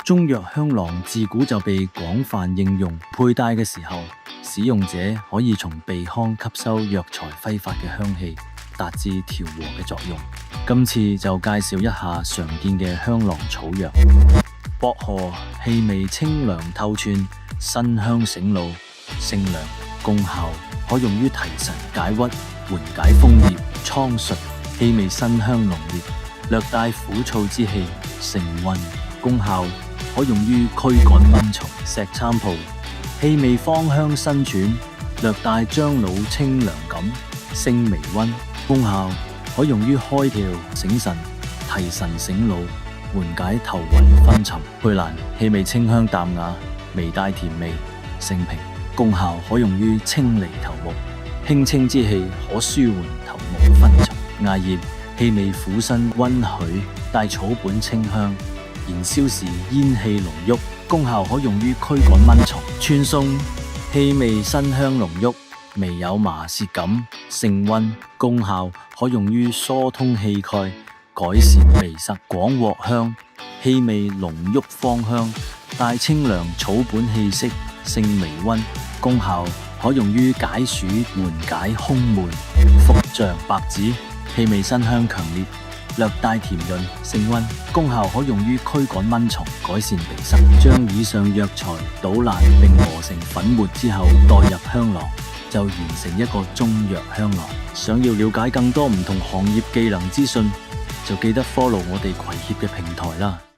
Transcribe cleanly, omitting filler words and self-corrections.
中藥香囊自古就被廣泛應用，佩戴嘅時候，使用者可以從鼻腔吸收藥材揮發嘅香氣，達至調和嘅作用。今次就介紹一下常見嘅香囊草藥。薄荷氣味清涼透串，辛香醒腦，性涼，功效可用於提神解鬱、緩解風熱、瘡術，氣味辛香濃烈，略帶苦燥之氣，成運，功效可用於驅趕蚊蟲。石蠶蒲氣味芳香辛轉，略帶樟腦清涼感，性微溫，功效可用於開竅醒神、提神醒腦、緩解頭暈昏沉。佩蘭氣味清香淡雅，微帶甜味，性平，功效可用於清理頭目，輕清之氣可舒緩頭目昏沉。艾葉氣味苦辛溫煦，帶草本清香，燃燒時煙氣濃郁，功效可用於驅趕蚊蟲。川菘氣味辛香濃郁，微有麻舌感，性溫，功效可用於疏通氣概，改善鼻塞。廣藿香氣味濃郁芳香，帶清涼草本氣息，性微溫，功效可用於解暑緩解胸悶。伏象白芷氣味辛香強烈，略帶甜潤，性溫，功效可用於驅趕蚊蟲，改善鼻塞。將以上藥材搗爛並磨成粉末之後，代入香囊，就完成一個中藥香囊。想要了解更多唔同行業技能資訊，就記得 follow 我哋葵協嘅平台啦。